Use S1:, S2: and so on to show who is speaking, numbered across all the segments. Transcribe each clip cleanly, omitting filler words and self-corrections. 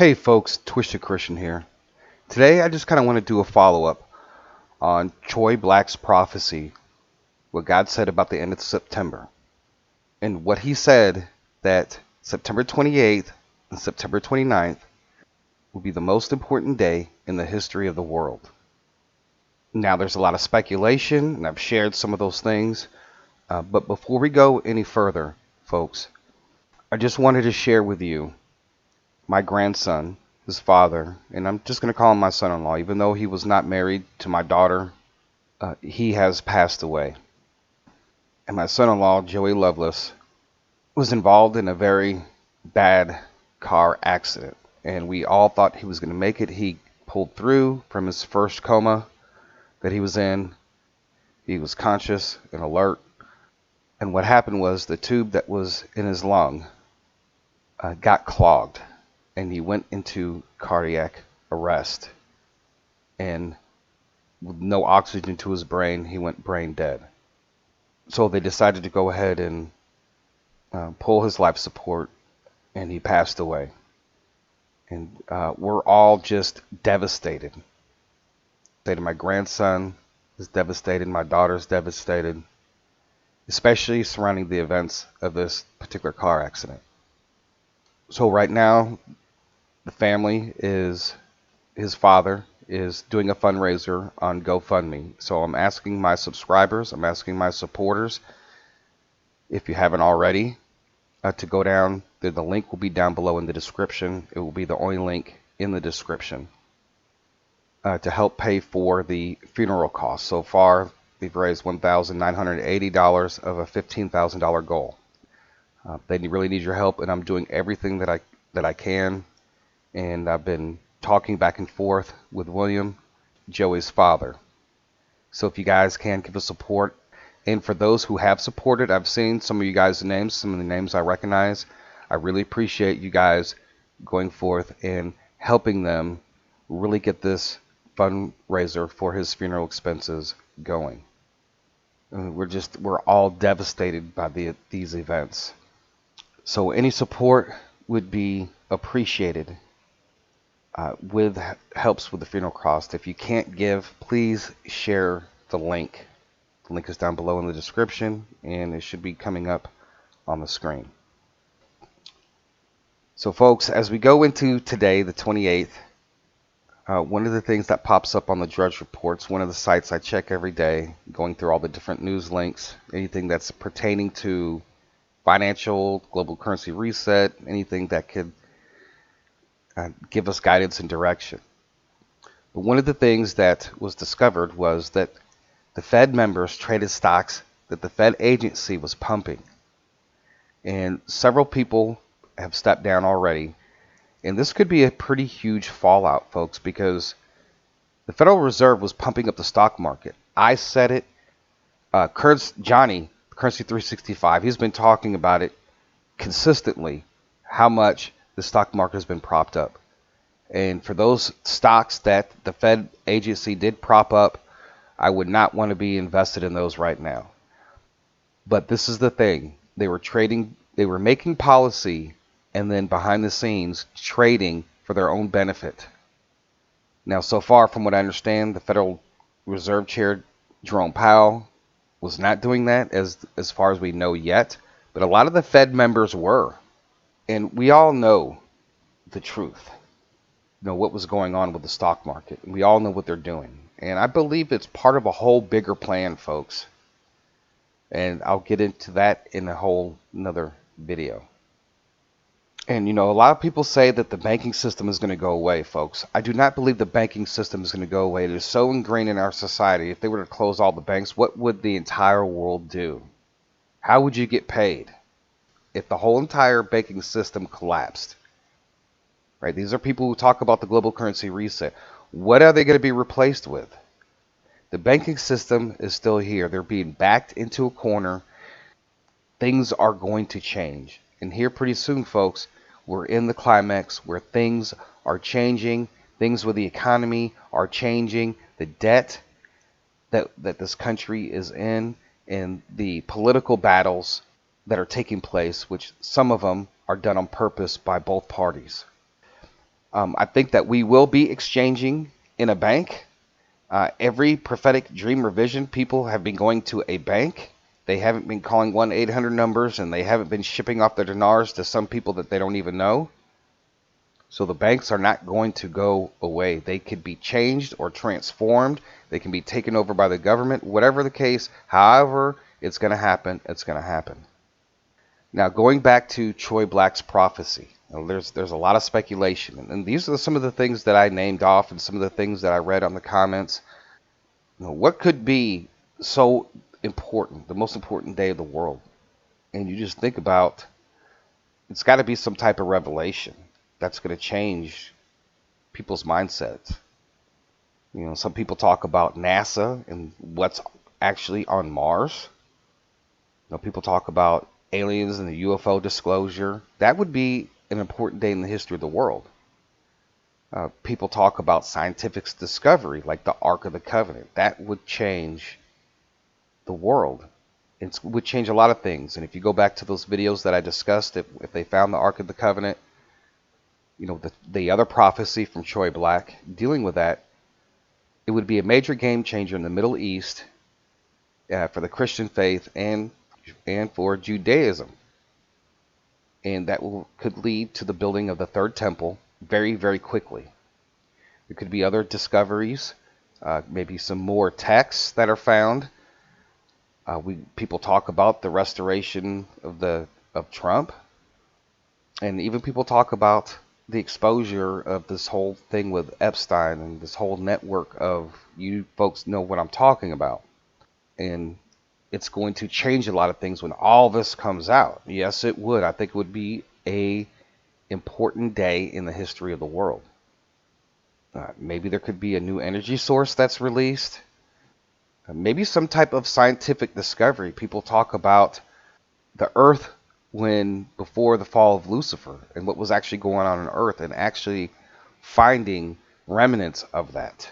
S1: Hey folks, Twisted Christian here. Today I just kind of want to do a follow-up on Troy Black's prophecy, what God said about the end of September. And what he said that September 28th and September 29th will be the most important day in the history of the world. Now there's a lot of speculation, and I've shared some of those things. But before we go any further, folks, I just wanted to share with you my grandson, his father, and I'm just going to call him my son-in-law, even though he was not married to my daughter. He has passed away. And my son-in-law, Joey Lovelace, was involved in a very bad car accident. And we all thought he was going to make it. He pulled through from his first coma that he was in. He was conscious and alert. And what happened was the tube that was in his lung got clogged. And he went into cardiac arrest. And with no oxygen to his brain, he went brain dead. So they decided to go ahead and pull his life support, and he passed away. And we're all just devastated. My grandson is devastated. My daughter's devastated, especially surrounding the events of this particular car accident. So right now, the family is, his father is doing a fundraiser on GoFundMe. So I'm asking my subscribers, I'm asking my supporters, if you haven't already, to go down. The link will be down below in the description. It will be the only link in the description to help pay for the funeral costs. So far, they've raised $1,980 of a $15,000 goal. They really need your help, and I'm doing everything that I can. And I've been talking back and forth with William, Joey's father. So if you guys can give us support, and for those who have supported, I've seen some of you guys' names, some of the names I recognize. I really appreciate you guys going forth and helping them really get this fundraiser for his funeral expenses going. We're all devastated by these events. So any support would be appreciated. Helps with the funeral cost. If you can't give, please share the link. The link is down below in the description, and it should be coming up on the screen. So folks, as we go into today, the 28th, one of the things that pops up on the Drudge Reports, one of the sites I check every day, going through all the different news links, anything that's pertaining to financial, global currency reset, anything that could give us guidance and direction. But one of the things that was discovered was that the Fed members traded stocks that the Fed agency was pumping. And several people have stepped down already. And this could be a pretty huge fallout, folks, because the Federal Reserve was pumping up the stock market. I said it. Johnny, Currency 365, he's been talking about it consistently, how much the stock market has been propped up. And for those stocks that the Fed agency did prop up, I would not want to be invested in those right now. But this is the thing. They were making policy and then behind the scenes trading for their own benefit. Now, so far from what I understand, the Federal Reserve Chair Jerome Powell was not doing that as far as we know yet. But a lot of the Fed members were. And we all know the truth. Know what was going on with the stock market. We all know what they're doing. And I believe it's part of a whole bigger plan, folks. And I'll get into that in another video. And a lot of people say that the banking system is going to go away, folks. I do not believe the banking system is going to go away. It is so ingrained in our society. If they were to close all the banks, what would the entire world do? How would you get paid if the whole entire banking system collapsed? Right? These are people who talk about the global currency reset. What are they going to be replaced with? The banking system is still here. They're being backed into a corner. Things are going to change. And here pretty soon, folks, we're in the climax where things are changing. Things with the economy are changing. The debt that this country is in, and the political battles that are taking place, which some of them are done on purpose by both parties. I think that we will be exchanging in a bank. Every prophetic dream revision, people have been going to a bank. They haven't been calling 1-800 numbers, and they haven't been shipping off their dinars to some people that they don't even know. So the banks are not going to go away. They could be changed or transformed. They can be taken over by the government. Whatever the case, however it's going to happen, it's going to happen. Now, going back to Troy Black's prophecy, there's a lot of speculation, and these are some of the things that I named off, and some of the things that I read on the comments. What could be so important, the most important day of the world? And you just think about, it's got to be some type of revelation that's going to change people's mindsets. Some people talk about NASA and what's actually on Mars. People talk about aliens and the UFO disclosure. That would be an important day in the history of the world. People talk about scientific discovery, like the Ark of the Covenant. That would change the world. It would change a lot of things. And if you go back to those videos that I discussed, if they found the Ark of the Covenant, the other prophecy from Troy Black dealing with that, it would be a major game changer in the Middle East for the Christian faith and for Judaism. And that could lead to the building of the third temple very, very quickly. There could be other discoveries, maybe some more texts that are found. People talk about the restoration of Trump, and even people talk about the exposure of this whole thing with Epstein and this whole network of, you folks know what I'm talking about. And it's going to change a lot of things when all this comes out. Yes, it would. I think it would be a important day in the history of the world. Maybe there could be a new energy source that's released. Maybe some type of scientific discovery. People talk about the Earth before the fall of Lucifer and what was actually going on Earth, and actually finding remnants of that.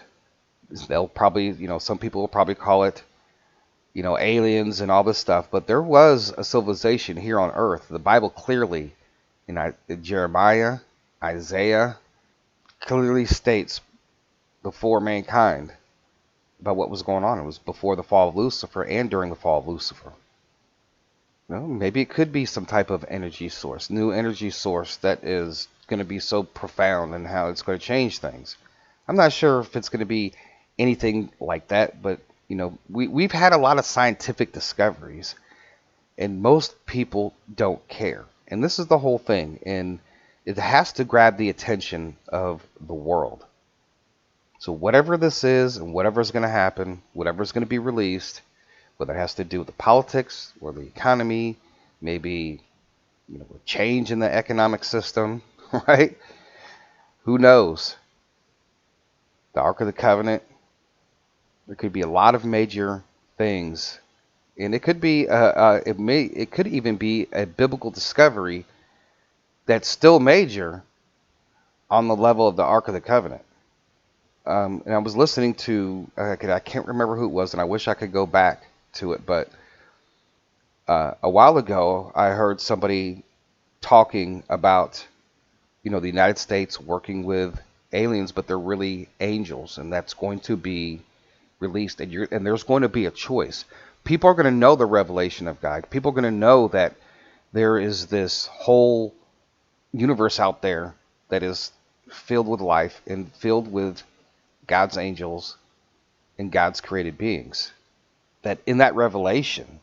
S1: They'll probably, some people will probably call it, aliens and all this stuff, but there was a civilization here on Earth. The Bible clearly, in Jeremiah, Isaiah, clearly states before mankind about what was going on. It was before the fall of Lucifer and during the fall of Lucifer. Maybe it could be some type of energy source, new energy source that is going to be so profound in how it's going to change things. I'm not sure if it's going to be anything like that, but we've had a lot of scientific discoveries, and most people don't care. And this is the whole thing, and it has to grab the attention of the world. So whatever this is, and whatever is going to happen, whatever is going to be released, whether it has to do with the politics or the economy, maybe a change in the economic system, right? Who knows? The Ark of the Covenant. There could be a lot of major things, and it could be it could even be a biblical discovery that's still major on the level of the Ark of the Covenant. And I was listening to, I can't remember who it was, and I wish I could go back to it, but a while ago I heard somebody talking about, the United States working with aliens, but they're really angels, and that's going to be released, and there's going to be a choice. People are going to know the revelation of God. People are going to know that there is this whole universe out there that is filled with life and filled with God's angels and God's created beings. That in that revelation,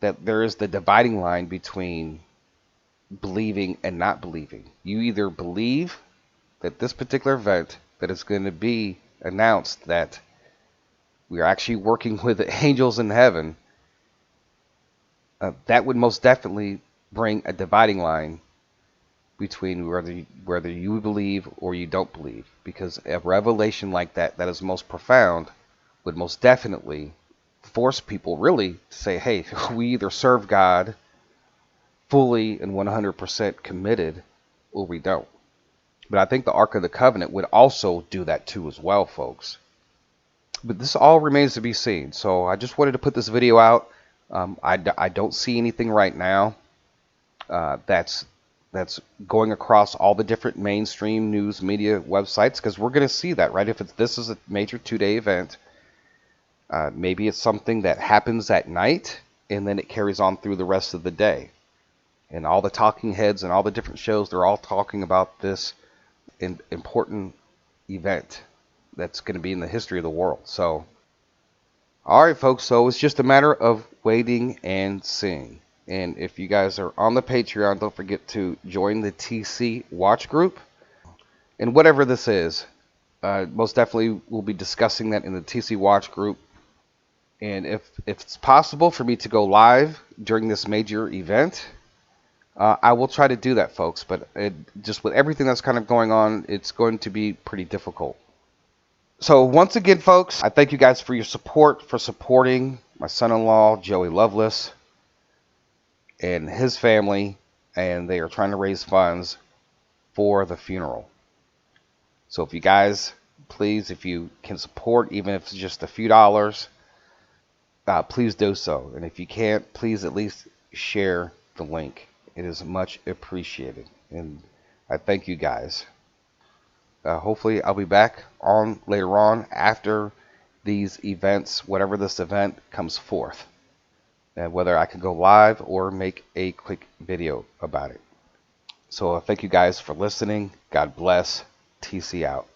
S1: that there is the dividing line between believing and not believing. You either believe that this particular event that is going to be announced, that we are actually working with angels in heaven, that would most definitely bring a dividing line between whether you believe or you don't believe. Because a revelation like that is most profound, would most definitely force people really to say, hey, we either serve God fully and 100% committed, or we don't. But I think the Ark of the Covenant would also do that too as well, folks. But this all remains to be seen. So I just wanted to put this video out. I don't see anything right now that's that's going across all the different mainstream news media websites, because we're going to see that, right? If this is a major 2-day event, maybe it's something that happens at night and then it carries on through the rest of the day. And all the talking heads and all the different shows, they're all talking about this important event that's going to be in the history of the world. So, all right, folks. So it's just a matter of waiting and seeing. And if you guys are on the Patreon, don't forget to join the TC Watch Group. And whatever this is, most definitely we'll be discussing that in the TC Watch Group. And if it's possible for me to go live during this major event, I will try to do that, folks. But just with everything that's kind of going on, it's going to be pretty difficult. So once again, folks, I thank you guys for your support, for supporting my son-in-law, Joey Lovelace, and his family. And they are trying to raise funds for the funeral. So if you guys, please, if you can support, even if it's just a few dollars, please do so. And if you can't, please at least share the link. It is much appreciated. And I thank you guys. Hopefully I'll be back on later on after these events, whatever this event comes forth. And whether I can go live or make a quick video about it. So thank you guys for listening. God bless. TC out.